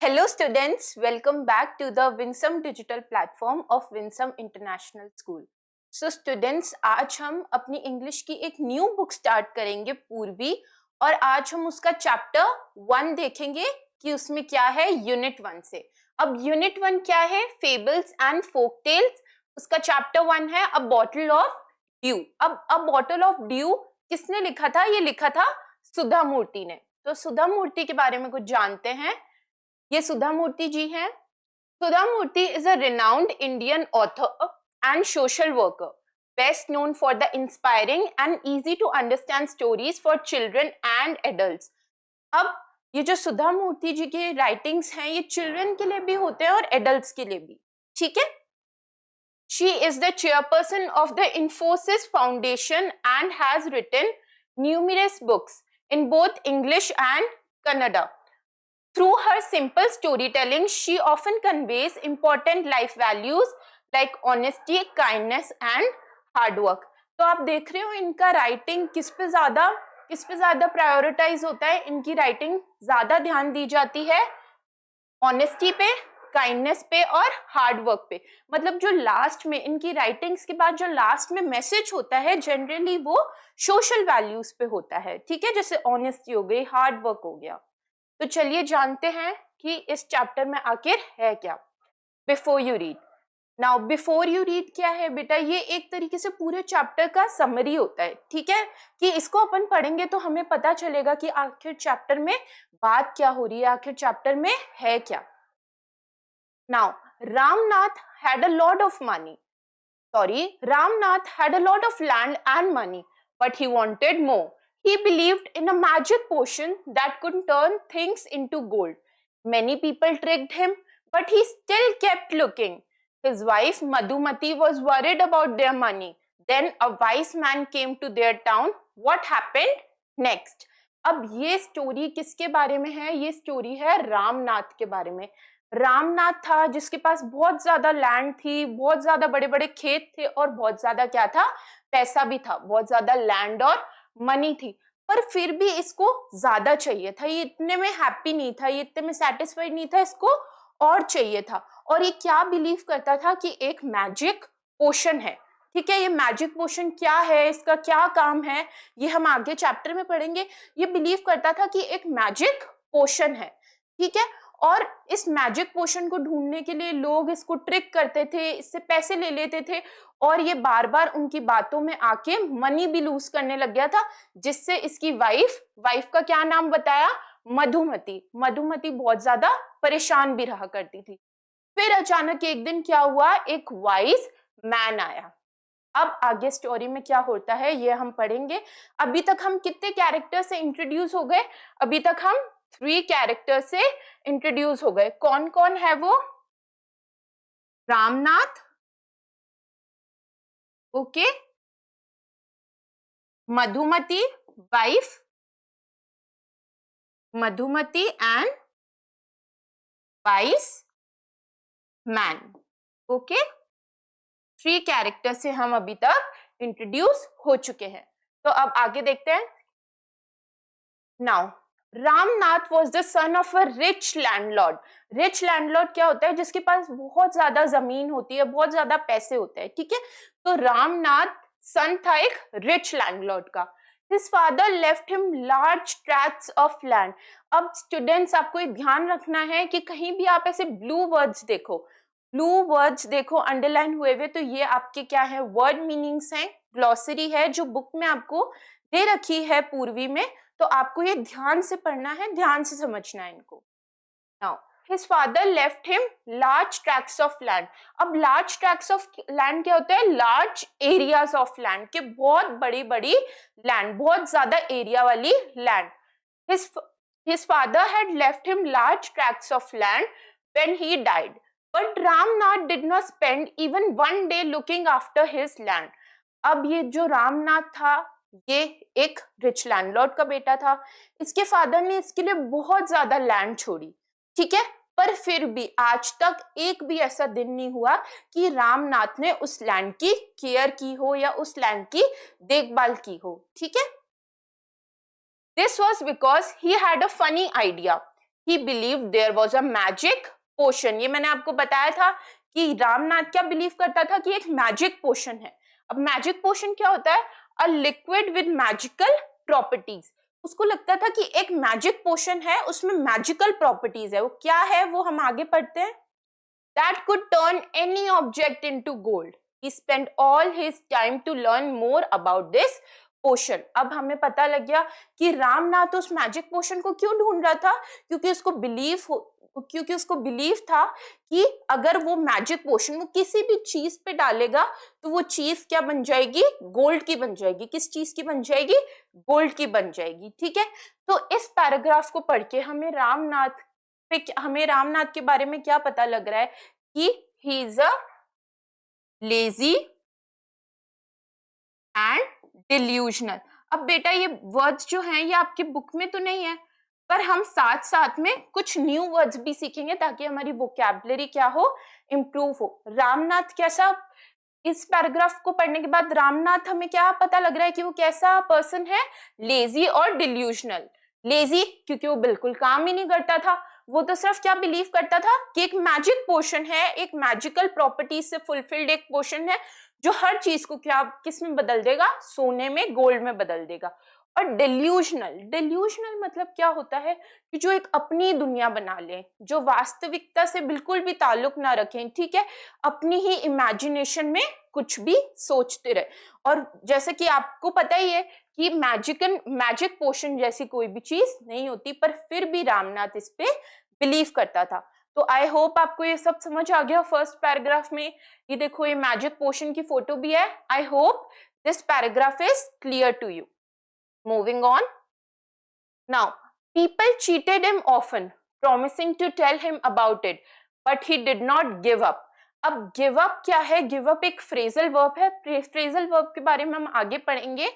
Hello students, welcome back to the Winsome digital platform of Winsome International School. So students, आज हम अपनी English की एक new book start करेंगे पूर्वी, और आज हम उसका चैप्टर 1 देखेंगे कि उसमें क्या है यूनिट 1 से। अब यूनिट 1 क्या है? Fables and folk tales. उसका चैप्टर 1 है अ बॉटल ऑफ ड्यू। अब अ बॉटल ऑफ ड्यू किसने लिखा था? ये लिखा था सुधा मूर्ति ने। तो सुधा मूर्ति के बारे में कुछ जानते हैं। ये सुधा मूर्ति जी हैं। सुधा मूर्ति is a renowned Indian author and social worker, best known for the inspiring and easy to understand stories for children and adults. अब ये जो सुधा मूर्ति जी के राइटिंग्स हैं, ये चिल्ड्रन के लिए भी होते हैं और एडल्ट्स के लिए भी, ठीक है। She is the chairperson of the Infosys Foundation and has written numerous books in both English and Kannada. Through her simple storytelling, she often conveys important life values like honesty, kindness and hard work. तो आप देख रहे हो इनका writing किस पे ज्यादा prioritise होता है। इनकी राइटिंग ज्यादा ध्यान दी जाती है ऑनेस्टी पे, काइंडनेस पे और हार्ड वर्क पे। मतलब जो लास्ट में इनकी राइटिंग्स के बाद जो लास्ट में मैसेज होता है, जनरली वो सोशल वैल्यूज पे होता है, ठीक है। जैसे ऑनेस्टी हो गई, हार्ड वर्क हो गया। तो चलिए जानते हैं कि इस चैप्टर में आखिर है क्या। Before you read. Now before you read क्या है बेटा? ये एक तरीके से पूरे चैप्टर का समरी होता है, ठीक है। कि इसको अपन पढ़ेंगे तो हमें पता चलेगा कि आखिर चैप्टर में बात क्या हो रही है, आखिर चैप्टर में है क्या। Now Ramnath had a lot of money. Ramnath had a lot of land and money, but he wanted more. He believed in a magic potion that could turn things into gold. Many people tricked him, but he still kept looking. His wife Madhumati was worried about their money. Then a wise man came to their town. What happened next? अब ये story किसके बारे में है? ये story है रामनाथ के बारे में। रामनाथ था जिसके पास बहुत ज्यादा लैंड थी, बहुत ज्यादा बड़े बड़े खेत थे और बहुत ज्यादा क्या था? पैसा भी था। बहुत ज्यादा लैंड और मनी थी, पर फिर भी इसको ज्यादा चाहिए था। ये इतने में हैप्पी नहीं था, ये इतने में सेटिस्फाइड नहीं था, इसको और चाहिए था। और ये क्या बिलीव करता था कि एक मैजिक पोशन है, ठीक है। ये मैजिक पोशन क्या है, इसका क्या काम है, ये हम आगे चैप्टर में पढ़ेंगे। ये बिलीव करता था कि एक मैजिक पोशन है, ठीक है। और इस मैजिक पोशन को ढूंढने के लिए लोग इसको ट्रिक करते थे, इससे पैसे ले लेते थे, और ये बार बार उनकी बातों में आके मनी भी लूज करने लग गया था, जिससे इसकी वाइफ का क्या नाम बताया? मधुमती। मधुमती बहुत ज्यादा परेशान भी रहा करती थी। फिर अचानक एक दिन क्या हुआ? एक वाइज मैन आया। अब आगे स्टोरी में क्या होता है ये हम पढ़ेंगे। अभी तक हम कितने कैरेक्टर से इंट्रोड्यूस हो गए? अभी तक हम 3 कैरेक्टर से इंट्रोड्यूस हो गए। कौन कौन है वो? Ramnath, okay, Madhumati wife, Madhumati and vice man, okay. 3 character से हम अभी तक इंट्रोड्यूस हो चुके हैं। तो अब आगे देखते हैं। Now Ramnath was the son of a rich landlord. Rich landlord क्या होता है? जिसके पास बहुत ज्यादा जमीन होती है, बहुत ज्यादा पैसे होते हैं, ठीक है। तो रामनाथ सन था एक रिच लैंडलॉर्ड का। His father left him large tracts of land. अब स्टूडेंट्स आपको ध्यान रखना है कि कहीं भी आप ऐसे ब्लू वर्ड्स देखो अंडरलाइन हुए हुए, तो ये आपके क्या है? वर्ड मीनिंग्स हैं, ग्लॉसरी है जो बुक में आपको दे रखी है पूर्वी में। तो आपको ये ध्यान से पढ़ना है, ध्यान से समझना है इनको। Now, his father left him large tracts of land. अब large tracts of land क्या होता है? large areas of land, के बहुत बड़ी बड़ी land, बहुत ज्यादा एरिया वाली land. His father had left him large tracts of land when he died. But Ramnath did not spend even one day looking after his land. अब ये जो रामनाथ था, ये एक रिच लैंडलॉर्ड का बेटा था। इसके फादर ने इसके लिए बहुत ज्यादा लैंड छोड़ी, ठीक है। पर फिर भी आज तक एक भी ऐसा दिन नहीं हुआ कि रामनाथ ने उस लैंड की केयर की हो या उस लैंड की देखभाल की हो, ठीक है। This was because he had a funny idea. He believe there was a magic potion. ये मैंने आपको बताया था कि रामनाथ क्या बिलीव करता था कि एक मैजिक पोशन है। अब मैजिक पोशन क्या होता है? A liquid with magical properties. उसको लगता था कि एक मैजिक पोशन है, उसमें मैजिकल प्रॉपर्टीज है। वो क्या है वो हम आगे पढ़ते हैं। That could turn any object into gold. He spent all his time to learn more about this पोशन। अब हमें पता लग गया कि रामनाथ उस मैजिक पोशन को क्यों ढूंढ रहा था, क्योंकि उसको बिलीव था कि अगर वो मैजिक पोशन वो किसी भी चीज पे डालेगा तो वो चीज क्या बन जाएगी? गोल्ड की बन जाएगी। किस चीज की बन जाएगी? गोल्ड की बन जाएगी। ठीक है, तो इस पैराग्राफ को पढ़ के हमें रामनाथ के बारे में क्या पता लग रहा है कि he is a lazy and delusional. अब बेटा ये वर्ड्स जो हैं ये आपकी बुक में तो नहीं है, पर हम साथ साथ में कुछ न्यू वर्ड्स भी सीखेंगे ताकि हमारी वोकैबुलरी क्या हो? इम्प्रूव हो। रामनाथ कैसा, इस पैराग्राफ को पढ़ने के बाद रामनाथ हमें क्या पता लग रहा है कि वो कैसा पर्सन है? लेजी और डिल्यूजनल। लेजी क्योंकि वो बिल्कुल काम ही नहीं करता था, वो तो सिर्फ क्या बिलीव करता था कि एक मैजिक पोशन है, एक मैजिकल प्रॉपर्टी से फुलफिल्ड एक पोशन है जो हर चीज को क्या किस में बदल देगा? सोने में, गोल्ड में बदल देगा। और डिल्यूजनल मतलब क्या होता है कि जो एक अपनी दुनिया बना ले, जो वास्तविकता से बिल्कुल भी ताल्लुक ना रखें। ठीक है, अपनी ही इमेजिनेशन में कुछ भी सोचते रहे। और जैसे कि आपको पता ही है कि मैजिक पोशन जैसी कोई भी चीज नहीं होती, पर फिर भी रामनाथ इस पे बिलीव करता था। तो आई होप आपको ये सब समझ आ गया फर्स्ट पैराग्राफ में। ये देखो ये मैजिक पोशन की फोटो भी है। I hope this paragraph is clear to you. Moving on. Now, people cheated him often, promising to tell him about it, but he did not give up. अब give up क्या है? give up एक phrasal verb है। Phrasal verb के बारे में हम आगे पढ़ेंगे।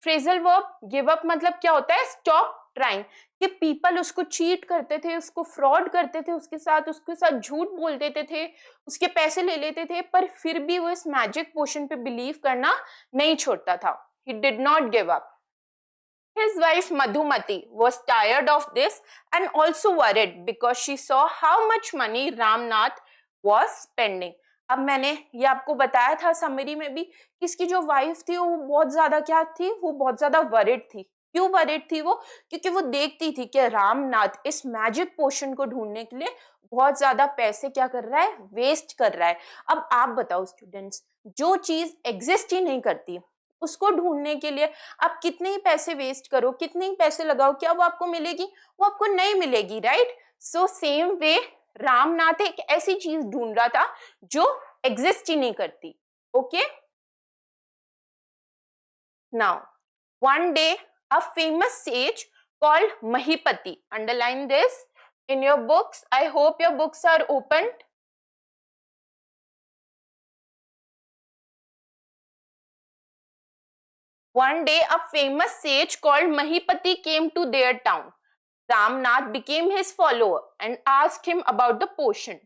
फ्रेजल वर्ब give up मतलब क्या होता है? Stop trying. कि पीपल उसको चीट करते थे, उसको फ्रॉड करते थे, उसके साथ झूठ बोल देते थे, उसके पैसे ले लेते थे, पर फिर भी वो इस मैजिक पोशन पे बिलीव करना नहीं छोड़ता था। he did not give up. His wife Madhumati was tired of this and also worried because she saw how much money Ramnath was spending. अब मैंने ये आपको बताया था समरी में भी कि इसकी जो वाइफ थी वो बहुत ज्यादा क्या थी? वो बहुत ज्यादा वरिड थी। क्यों वरिड थी वो? क्योंकि वो देखती थी कि रामनाथ इस मैजिक पोशन को ढूंढने के लिए बहुत ज्यादा पैसे क्या कर रहा है? वेस्ट कर रहा है। अब आप बताओ स्टूडेंट्स, जो चीज एग्जिस्ट ही नहीं करती उसको ढूंढने के लिए आप कितने ही पैसे वेस्ट करो, कितने ही पैसे लगाओ, क्या वो आपको मिलेगी? वो आपको नहीं मिलेगी, right? So same way Ramnath एक ऐसी चीज ढूंढ रहा था जो एग्जिस्ट ही नहीं करती। Okay, now one day a famous sage called Mahipati, underline this in your books. I hope your books are opened. One day, a famous sage called Mahipati came to their town. Ramnath became his follower and asked him about the potion.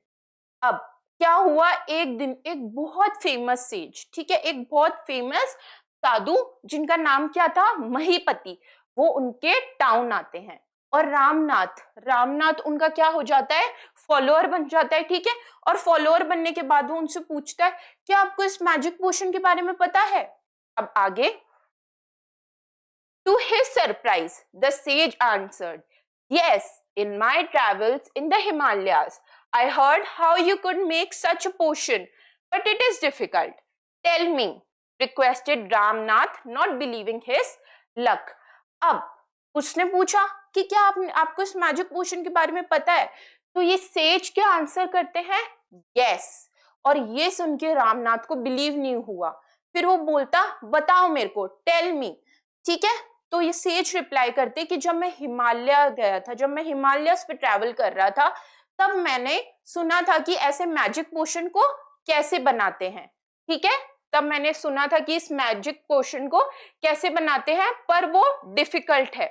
अब क्या हुआ? एक दिन एक बहुत famous says, ठीक है, एक बहुत फेमस साधु जिनका नाम क्या था? महीपति, वो उनके टाउन आते हैं और रामनाथ उनका क्या हो जाता है? फॉलोअर बन जाता है। ठीक है, और फॉलोअर बनने के बाद वो उनसे पूछता है क्या आपको इस मैजिक पोशन के बारे में पता है? अब आगे, to his surprise, the sage answered, "Yes, in my travels in the Himalayas, I heard how you could make such a potion, but it is difficult. Tell me," requested Ramnath, not believing his luck. अब उसने पूछा कि क्या आपको इस magic potion के बारे में पता है? तो ये सेज क्या आंसर करते हैं? यस। और ये सुन के रामनाथ को बिलीव नहीं हुआ। फिर वो बोलता बताओ मेरे को, टेल मी। ठीक है, तो ये सेज रिप्लाई करते कि जब मैं हिमालय गया था, जब मैं हिमालयस पे ट्रैवल कर रहा था, तब मैंने सुना था कि ऐसे मैजिक पोशन को कैसे बनाते हैं। ठीक है, तब मैंने सुना था कि इस मैजिक पोशन को कैसे बनाते हैं, पर वो डिफिकल्ट है।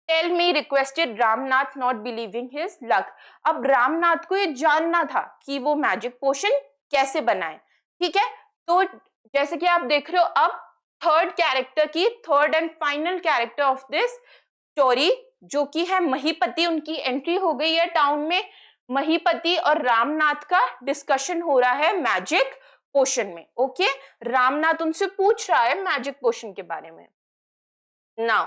Tell me, requested Ramnath, not believing his luck. अब रामनाथ को ये जानना था कि वो मैजिक पोशन कैसे बनाए। ठीक है, तो जैसे कि आप देख रहे हो, अब third and final character of this story जो कि है महीपति, उनकी एंट्री हो गई है टाउन में। महीपति और रामनाथ का डिस्कशन हो रहा है मैजिक पोशन में। ओके, रामनाथ उनसे पूछ रहा है मैजिक पोशन के बारे में। नाउ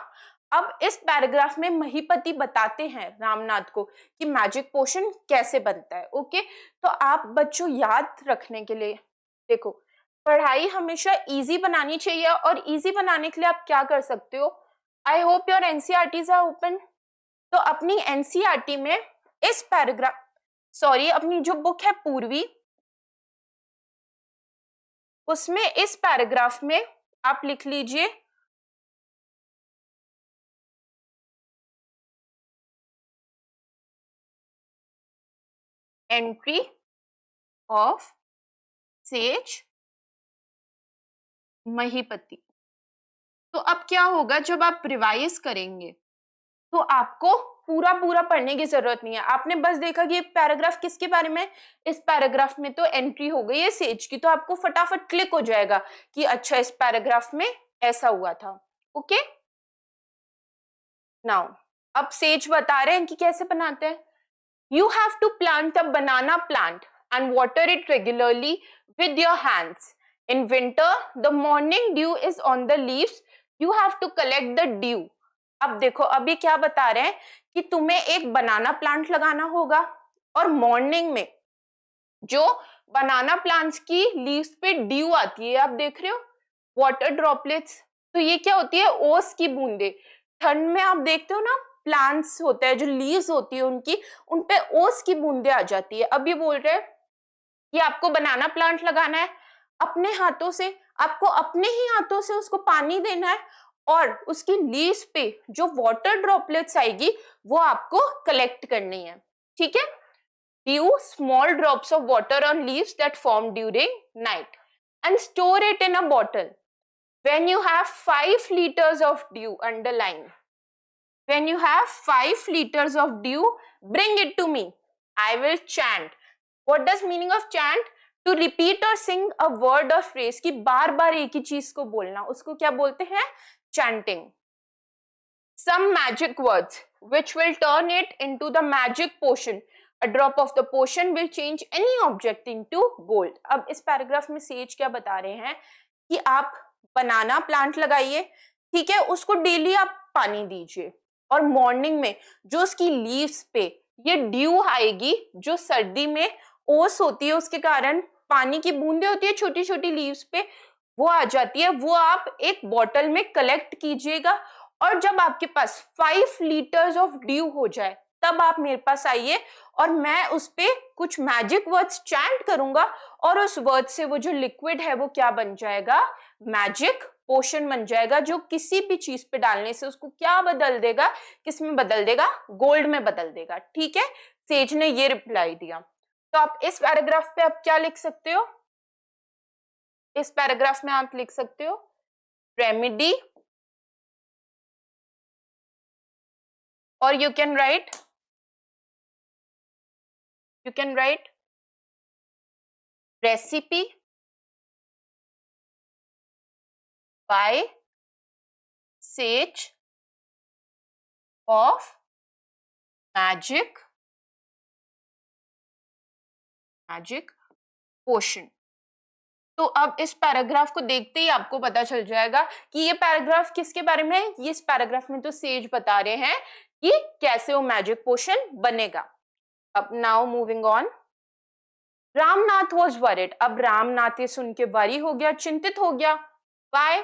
अब इस पैराग्राफ में महीपति बताते हैं रामनाथ को कि मैजिक पोशन कैसे बनता है। ओके, तो आप बच्चों याद रखने के लिए देखो, पढ़ाई हमेशा इजी बनानी चाहिए, और इजी बनाने के लिए आप क्या कर सकते हो, I hope your NCERTs are open. तो अपनी एनसीईआरटी में इस पैराग्राफ, सॉरी अपनी जो बुक है पूर्वी, उसमें इस पैराग्राफ में आप लिख लीजिए एंट्री ऑफ सेज महीपति। तो अब क्या होगा, जब आप रिवाइज करेंगे तो आपको पूरा पूरा पढ़ने की जरूरत नहीं है। आपने बस देखा कि ये पैराग्राफ किसके बारे में, इस पैराग्राफ में तो एंट्री हो गई है सेज की, तो आपको फटाफट क्लिक हो जाएगा कि अच्छा इस पैराग्राफ में ऐसा हुआ था। ओके, नाउ अब सेज बता रहे हैं कि कैसे बनाते हैं। You have to plant a banana plant and water it regularly with your hands. In winter, the morning dew is on the leaves. You have to collect the dew. अब देखो, अभी क्या बता रहे हैं कि तुम्हें एक बनाना प्लांट लगाना होगा, और मॉर्निंग में जो बनाना प्लांट्स की लीव्स पे ड्यू आती है, आप देख रहे हो वाटर ड्रॉपलेट्स, तो ये क्या होती है, ओस की बूंदे। ठंड में आप देखते हो ना, प्लांट्स होते हैं जो लीव्स होती है उनकी, उन पे ओस की बूंदे आ जाती है। अब ये बोल रहे हैं कि आपको बनाना प्लांट लगाना है अपने हाथों से, आपको अपने ही हाथों से उसको पानी देना है, और उसकी लीव्स पे जो वाटर ड्रॉपलेट्स आएगी वो आपको कलेक्ट करनी है। ठीक है, dew, small drops of water on leaves that form during night, and store it in a bottle. When you have 5 liters of dew, underline, when you have 5 liters of dew, bring it to me. I will chant. What does meaning of chant? To repeat or sing a word or phrase, कि बार बार एक ही चीज को बोलना, उसको क्या बोलते हैं, chanting. Some magic words which will turn it into the magic potion. A drop of the potion will change any object into gold. अब इस पैराग्राफ में सेज क्या बता रहे हैं कि आप बनाना प्लांट लगाइए, ठीक है, उसको डेली आप पानी दीजिए, और मॉर्निंग में जो उसकी लीव्स पे ये ड्यू आएगी, जो सर्दी में ओस होती है उसके कारण पानी की बूंदे होती है छोटी छोटी लीव्स पे, वो आ जाती है, वो आप एक बॉटल में कलेक्ट कीजिएगा, और जब आपके पास 5 लीटर्स ऑफ ड्यू हो जाए तब आप मेरे पास आइए, और मैं उस पे कुछ मैजिक वर्ड्स चैंट करूंगा, और उस वर्ड से वो जो लिक्विड है वो क्या बन जाएगा, मैजिक पोशन बन जाएगा, जो किसी भी चीज पे डालने से उसको क्या बदल देगा, किस में बदल देगा, गोल्ड में बदल देगा। ठीक है, सेज ने ये रिप्लाई दिया। तो आप इस पैराग्राफ पे आप क्या लिख सकते हो, इस पैराग्राफ में आप लिख सकते हो रेमेडी, और you can write recipe by sage of magic potion। तो अब इस पैराग्राफ को देखते ही आपको पता चल जाएगा कि ये पैराग्राफ किसके बारे में है। ये इस पैराग्राफ में तो सेज बता रहे हैं कि कैसे वो मैजिक पोशन बनेगा। अब now moving on, Ramnath was worried. अब रामनाथ ये सुन के वरी हो गया, चिंतित हो गया। Why?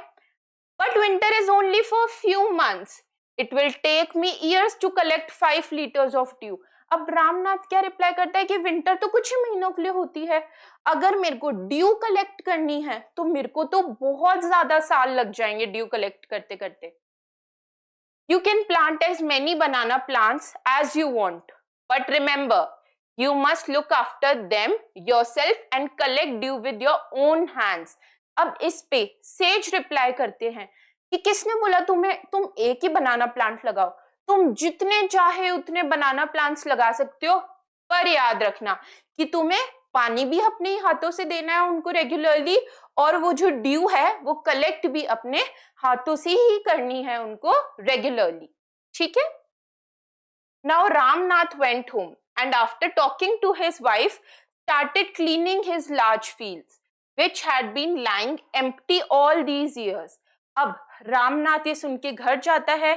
But winter is only for few months. It will take me years to collect 5 liters of dew. अब रामनाथ क्या रिप्लाई करता है कि विंटर तो कुछ ही महीनों के लिए होती है, अगर मेरे को ड्यू कलेक्ट करनी है तो मेरे को तो बहुत ज्यादा साल लग जाएंगे ड्यू कलेक्ट करते करते। You can plant as many banana plants as you want, but remember, you must look after them yourself and collect dew with your own hands. अब इस पे सेज रिप्लाई करते हैं कि किसने बोला तुम एक ही बनाना प्लांट लगाओ, तुम जितने चाहे उतने बनाना प्लांट्स लगा सकते हो, पर याद रखना कि तुम्हें पानी भी अपने ही हाथों से देना है उनको रेगुलरली, और वो जो ड्यू है वो कलेक्ट भी अपने हाथों से ही करनी है उनको रेगुलरली। ठीक है, Now Ramnath went home and after talking to his wife started cleaning his large fields which had been lying empty all these years. अब रामनाथ ये सुन के घर जाता है,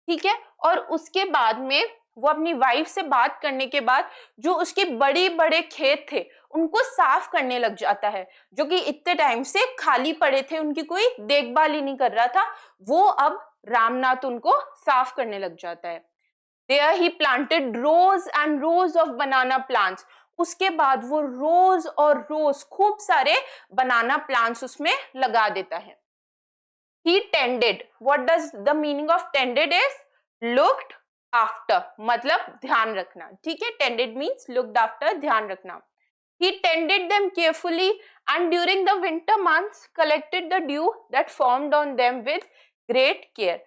ठीक है, और उसके बाद में वो अपनी वाइफ से बात करने के बाद जो उसके बड़े बड़े खेत थे उनको साफ करने लग जाता है, जो कि इतने टाइम से खाली पड़े थे, उनकी कोई देखभाल ही नहीं कर रहा था, वो अब रामनाथ उनको साफ करने लग जाता है। There he planted rows and rows of banana plants. उसके बाद वो रोज और रोज खूब सारे बनाना प्लांट्स उसमें लगा देता है। He tended. What does the meaning of tended is? Looked after. मतलब ध्यान रखना, ठीक है। Tended means looked after, ध्यान रखना। He tended them carefully and during the winter months collected the dew that formed on them with great care.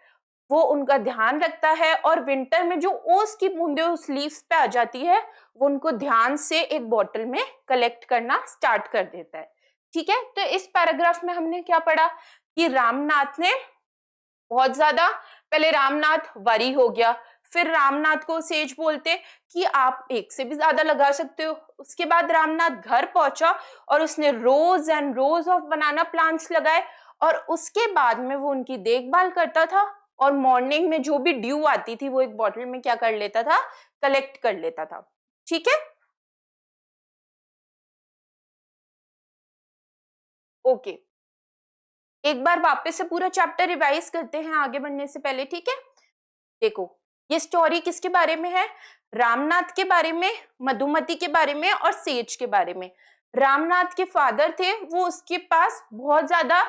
वो उनका ध्यान रखता है और विंटर में जो ओस की बूंदें उस लीव्स पे आ जाती है वो उनको ध्यान से एक बॉटल में कलेक्ट करना स्टार्ट कर देता है, ठीक है। तो इस पैराग्राफ में हमने क्या पढ़ा कि रामनाथ ने बहुत ज्यादा, पहले रामनाथ वरी हो गया, फिर रामनाथ को सेज बोलते कि आप एक से भी ज्यादा लगा सकते हो। उसके बाद रामनाथ घर पहुंचा और उसने rows and rows of banana plants लगाए और उसके बाद में वो उनकी देखभाल करता था और मॉर्निंग में जो भी ड्यू आती थी वो एक बॉटल में क्या कर लेता था, कलेक्ट कर लेता था, ठीक है। ओके, एक बार वापस से पूरा चैप्टर रिवाइज करते हैं आगे बढ़ने से पहले, ठीक है। देखो ये स्टोरी किसके बारे में है, रामनाथ के बारे में, मधुमती के बारे में और सेज के बारे में। रामनाथ के फादर थे, वो उसके पास बहुत ज्यादा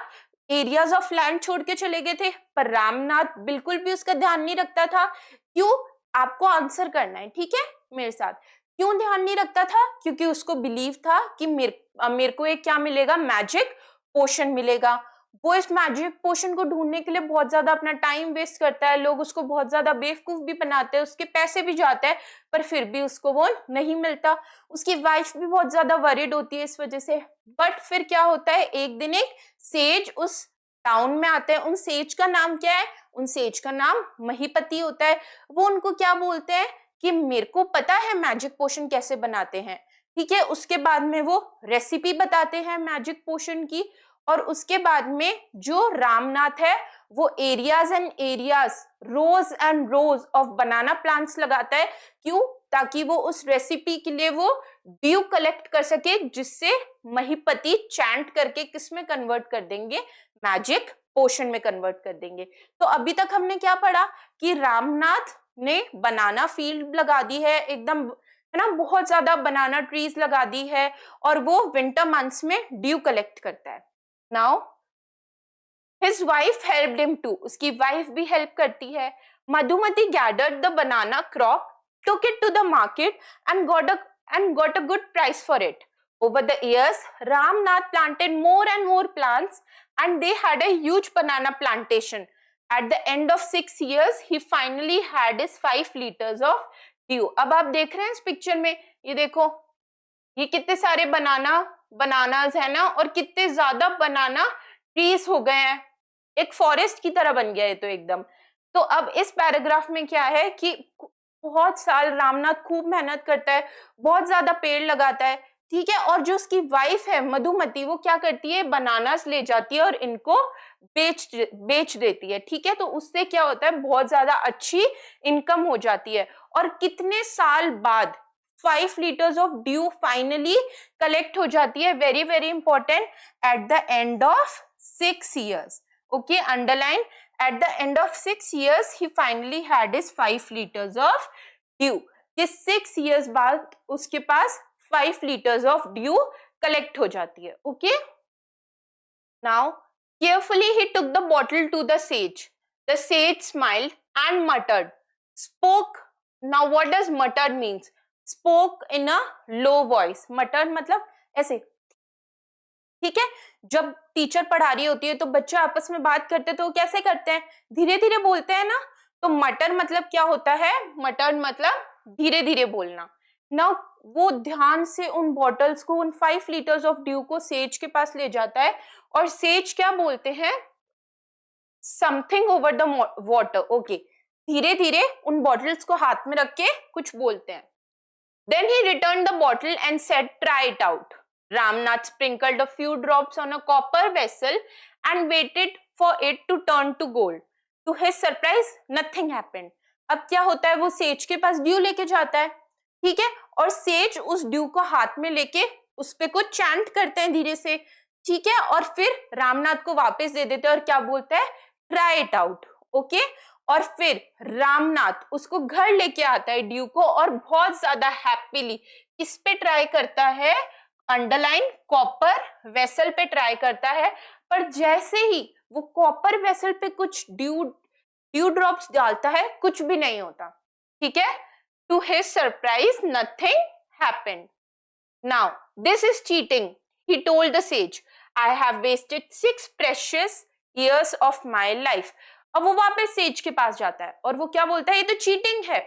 एरियाज ऑफ लैंड छोड़ के चले गए थे, पर रामनाथ बिल्कुल भी उसका ध्यान नहीं रखता था। क्यों, आपको आंसर करना है, ठीक है, मेरे साथ। क्यों ध्यान नहीं रखता था, क्योंकि उसको बिलीव था कि मेरे को एक क्या मिलेगा, मैजिक पोशन मिलेगा। वो इस मैजिक पोशन को ढूंढने के लिए बहुत ज्यादा अपना टाइम वेस्ट करता है, लोग उसको बहुत ज्यादा बेवकूफ भी बनाते हैं, उसके पैसे भी जाते हैं, पर फिर भी उसको वो नहीं मिलता। उसकी वाइफ भी बहुत ज्यादा वरीड होती है इस वजह से। बट फिर क्या होता है, एक दिन एक सेज उस टाउन में आते हैं। उन सेज का नाम क्या है, उन सेज का नाम महीपति होता है। वो उनको क्या बोलते हैं कि मेरे को पता है मैजिक पोशन कैसे बनाते हैं, ठीक है। उसके बाद में वो रेसिपी बताते हैं मैजिक पोशन की और उसके बाद में जो रामनाथ है वो areas and areas, rows and rows of banana plants लगाता है। क्यों, ताकि वो उस रेसिपी के लिए वो ड्यू कलेक्ट कर सके, जिससे महीपति चैंट करके किस में कन्वर्ट कर देंगे, मैजिक पोशन में कन्वर्ट कर देंगे। तो अभी तक हमने क्या पढ़ा कि रामनाथ ने बनाना फील्ड लगा दी है, एकदम है ना, बहुत ज्यादा बनाना ट्रीज लगा दी है और वो विंटर मंथ्स में ड्यू कलेक्ट करता है। Now his wife helped him to, उसकी वाइफ भी हेल्प करती है। Madhumati gathered the banana crop, took it to the market and got a good price for it. Over the years, Ramnath planted more and more plants and they had a huge banana plantation. At the end of 6 years, he finally had his 5 liters of dew. अब आप देख रहे हैं इस picture में, ये देखो, ये कितने सारे बनानास है ना, और कितने ज्यादा बनाना ट्रीज हो गए हैं, एक फॉरेस्ट की तरह बन गया है तो एकदम। तो अब इस पैराग्राफ में क्या है कि बहुत साल रामनाथ खूब मेहनत करता है, बहुत ज्यादा पेड़ लगाता है, ठीक है। और जो उसकी वाइफ है मधुमती, वो क्या करती है, बनानास ले जाती है और इनको बेच देती है, ठीक है। तो उससे क्या होता है, बहुत ज्यादा अच्छी इनकम हो जाती है। और कितने साल बाद 5 liters of due finally collect हो जाती है, very very important, at the end of 6 years. Okay, underline, at the end of 6 years he finally had his 5 liters of dew. कि 6 years बाद उसके पास 5 liters of dew collect हो जाती है। Okay, now carefully he took the bottle to the sage. The sage smiled and muttered, spoke. Now what does muttered means? Spoke in a low voice. muttered मतलब ऐसे, ठीक है। जब teacher पढ़ा रही होती है तो बच्चे आपस में बात करते तो कैसे करते हैं, धीरे धीरे बोलते हैं ना। तो मटर मतलब क्या होता है, मटर मतलब धीरे धीरे बोलना ना। वो ध्यान से उन बॉटल्स को, उन 5 liters ऑफ ड्यू को सेज के पास ले जाता है और सेज क्या बोलते हैं, something over the water. Okay, धीरे धीरे उन बॉटल्स को हाथ में रख के कुछ बोलते हैं। Then he returned the bottle and said, "Try it out." Ramnath sprinkled a few drops on a copper vessel and waited for it to turn to gold. To his surprise, nothing happened. अब क्या होता है, वो says के पास due लेके जाता है, ठीक है, और सेज उस ड्यू को हाथ में लेके उस पे कुछ चैंट करते हैं धीरे से, ठीक है, और फिर रामनाथ को वापस दे देते हैं और क्या बोलते हैं, ट्राई इट आउट, ओके। और फिर रामनाथ उसको घर लेके आता है ड्यू को, और बहुत ज्यादा हैप्पीली किस पे ट्राई करता है, अंडरलाइन कॉपर वेसल पे ट्राई करता है। पर जैसे ही वो कॉपर वेसल पे कुछ ड्यू ड्रॉप्स डालता है, कुछ भी नहीं होता, ठीक है। To his surprise nothing happened. Now this is cheating, he told the sage, I have wasted 6 precious years of my life. अब वो वापस सेज के पास जाता है और वो क्या बोलता है, ये तो चीटिंग है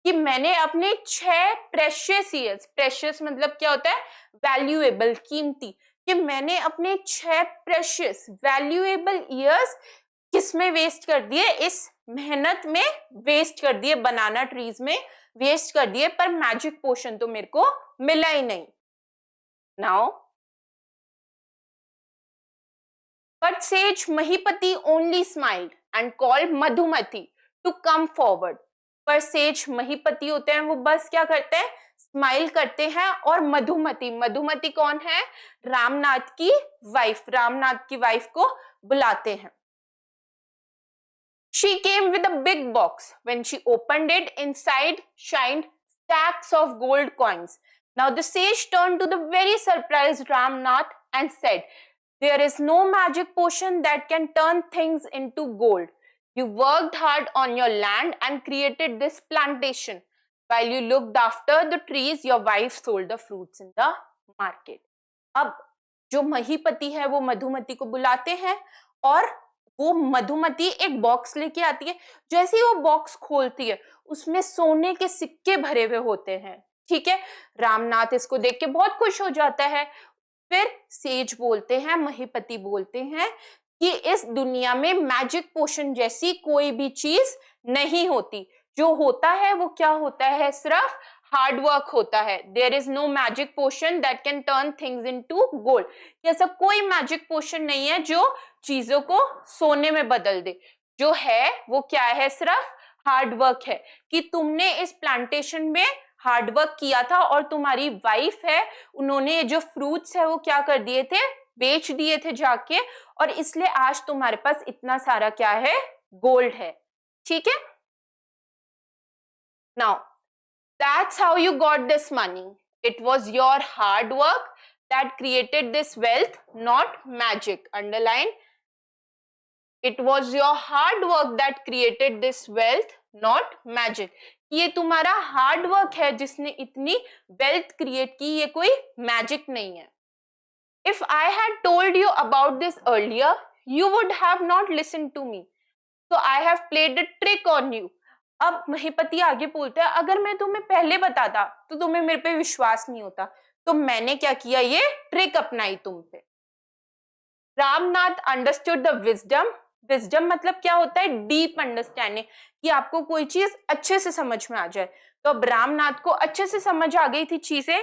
कि मैंने अपने 6 प्रेशियस ईयर्स, प्रेशियस मतलब क्या होता है, वैल्यूएबल, कीमती, कि मैंने अपने 6 प्रेशियस वैल्यूएबल ईयर्स किसमें वेस्ट कर दिए, इस मेहनत में वेस्ट कर दिए, बनाना ट्रीज में वेस्ट कर दिए, पर मैजिक पोशन तो मेरे को मिला ही नहीं। Now but sage Mahipati only smiled and called Madhumati to come forward. Per phase महिपति होते हैं, वो बस क्या करते हैं, स्माइल करते हैं, और मधुमति, मधुमति कौन है, रामनाथ की वाइफ, रामनाथ की वाइफ को बुलाते हैं। She came with a big box. When she opened it, inside shined stacks of gold coins. Now the sage turned to the very surprised Ramnath and said, "There is no magic potion that can turn things into gold. You worked hard on your land and created this plantation. While you looked after the trees, your wife sold the fruits in the market." अब जो महिपति है वो मधुमति को बुलाते हैं और वो मधुमति एक बॉक्स लेके आती है। जैसे ही वो बॉक्स खोलती है, उसमें सोने के सिक्के भरे हुए होते हैं, ठीक है। रामनाथ इसको देख के बहुत खुश हो जाता है। फिर सेज बोलते हैं, महिपति बोलते हैं कि इस दुनिया में मैजिक पोशन जैसी कोई भी चीज नहीं होती, जो होता है वो क्या होता है, सिर्फ हार्ड वर्क होता है। There is no magic potion that can turn things into gold. ऐसा कोई मैजिक पोशन नहीं है जो चीजों को सोने में बदल दे। जो है वो क्या है, सिर्फ हार्ड वर्क है, कि तुमने इस प्लांटेशन में हार्ड वर्क किया था और तुम्हारी वाइफ है, उन्होंने जो फ्रूट्स है वो क्या कर दिए थे, बेच दिए थे जाके, और इसलिए आज तुम्हारे पास इतना सारा क्या है, गोल्ड है, ठीक है। Now that's how you got this money. It was your hard work that created this wealth, not magic. Underline, it was your hard work that created this wealth, not magic. ये तुम्हारा hard work है जिसने इतनी wealth create की, ये कोई magic नहीं है। If I had told you about this earlier, you would have not listened to me. So I have played a trick on you. अब महिपति आगे बोलते हैं, अगर मैं तुम्हें पहले बताता तो तुम्हें मेरे पे विश्वास नहीं होता, तो मैंने क्या किया, ये ट्रिक अपनाई तुम पे। Ramnath understood the wisdom. Wisdom मतलब क्या होता है, डीप अंडरस्टैंडिंग, कि आपको कोई चीज अच्छे से समझ में आ जाए। तो अब रामनाथ को अच्छे से समझ आ गई थी चीजें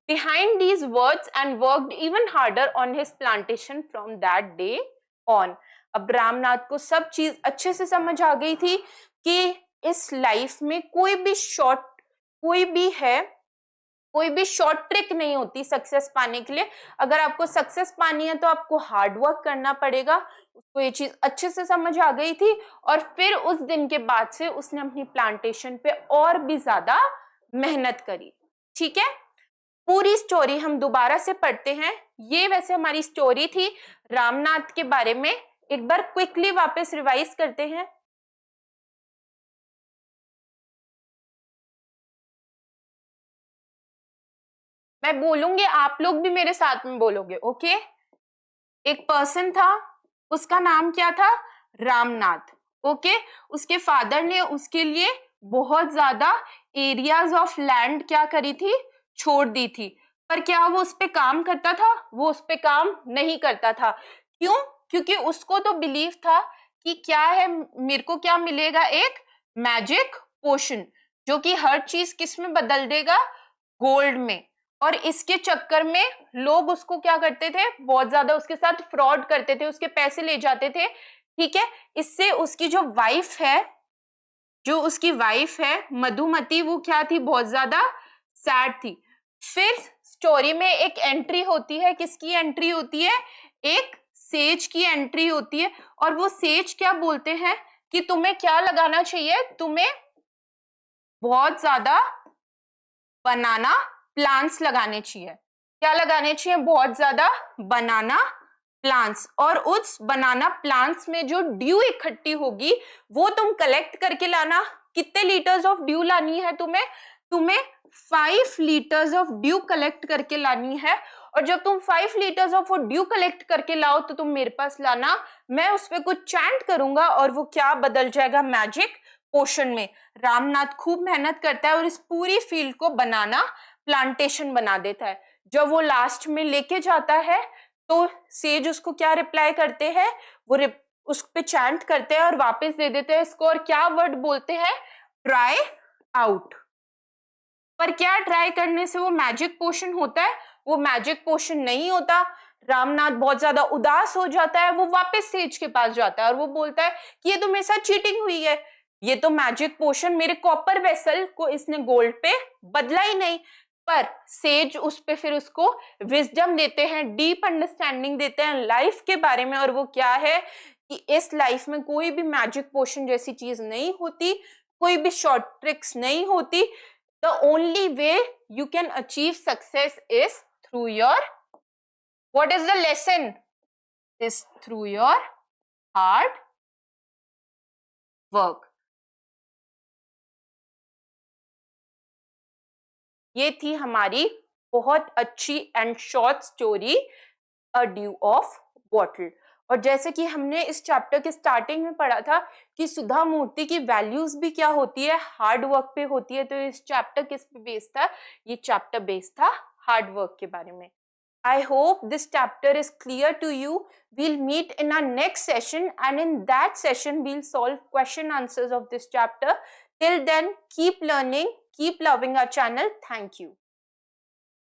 behind these words and worked even harder on his plantation from that day on. अब रामनाथ को सब चीज अच्छे से समझ आ गई थी कि इस लाइफ में कोई भी शॉर्ट ट्रिक नहीं होती सक्सेस पाने के लिए। अगर आपको सक्सेस पानी है तो आपको हार्ड वर्क करना पड़ेगा। उसको ये चीज अच्छे से समझ आ गई थी, और फिर उस दिन के बाद से उसने अपनी प्लांटेशन पे और भी ज्यादा मेहनत करी, ठीक है। पूरी स्टोरी हम दोबारा से पढ़ते हैं। ये वैसे हमारी स्टोरी थी रामनाथ के बारे में। एक बार क्विकली वापस रिवाइज करते हैं। मैं बोलूंगी, आप लोग भी मेरे साथ में बोलोगे, ओके। एक पर्सन था, उसका नाम क्या था, रामनाथ, ओके। उसके फादर ने उसके लिए बहुत ज्यादा एरियाज ऑफ लैंड क्या करी थी, छोड़ दी थी। पर क्या वो उस पे काम करता था, वो उस पे काम नहीं करता था। क्यों? क्योंकि उसको तो बिलीव था कि क्या है, मेरे को क्या मिलेगा, एक मैजिक पोशन, जो कि हर चीज किस में बदल देगा, गोल्ड में। और इसके चक्कर में लोग उसको क्या करते थे, बहुत ज्यादा उसके साथ फ्रॉड करते थे, उसके पैसे ले जाते थे, ठीक है। इससे उसकी जो उसकी वाइफ है मधुमती, वो क्या थी, बहुत ज्यादा सैड थी। फिर स्टोरी में एक एंट्री होती है, किसकी एंट्री होती है, एक सेज की एंट्री होती है। और वो सेज क्या बोलते हैं कि तुम्हें क्या लगाना चाहिए, तुम्हें बहुत ज्यादा बनाना प्लांट्स लगाने चाहिए। क्या लगाने चाहिए, बहुत ज्यादा बनाना प्लांट्स। और उस बनाना प्लांट्स में जो ड्यू इकट्ठी होगी वो तुम कलेक्ट करके लाना। कितने लीटर्स ऑफ ड्यू लानी है तुम्हें, तुम्हें 5 लीटर्स ऑफ ड्यू कलेक्ट करके लानी है। और जब तुम 5 लीटर्स ऑफ ड्यू कलेक्ट करके लाओ तो तुम मेरे पास लाना, मैं उस पर कुछ चैंट करूंगा और वो क्या बदल जाएगा, मैजिक पोशन में। रामनाथ खूब मेहनत करता है और इस पूरी फील्ड को बनाना प्लांटेशन बना देता है। जब वो लास्ट में लेके जाता है तो सेज उसको क्या रिप्लाई करते हैं, वो उस पे चैंट करते हैं और वापस दे देते हैं इसको। और क्या वर्ड बोलते हैं, ट्राई आउट। पर क्या ट्राई करने से वो मैजिक पोशन होता है, वो मैजिक पोशन नहीं होता। रामनाथ बहुत ज्यादा उदास हो जाता है, वो वापस सेज के पास जाता है और वो बोलता है कि ये तो मेरे साथ चीटिंग हुई है, ये तो मैजिक पोशन मेरे कॉपर वेसल को इसने गोल्ड पे बदला ही नहीं। पर सेज उस पे फिर उसको विजडम देते हैं, डीप अंडरस्टैंडिंग देते हैं लाइफ के बारे में। और वो क्या है कि इस लाइफ में कोई भी मैजिक पोशन जैसी चीज नहीं होती, कोई भी शॉर्ट ट्रिक्स नहीं होती। The only way you can achieve success is through your, what is the lesson, is through your hard work. ये थी हमारी बहुत अच्छी and short story, a due of bottle. और जैसे कि हमने इस चैप्टर के स्टार्टिंग में पढ़ा था कि सुधा मूर्ति की वैल्यूज भी क्या होती है, हार्ड वर्क पे होती है। तो इस चैप्टर किस पे बेस्ड था, ये चैप्टर बेस्ड था हार्ड वर्क के बारे में। I hope this chapter is clear to you. We'll meet in our next session, and in that session we'll solve question answers of this chapter. Till then, keep learning, keep loving our channel. Thank you.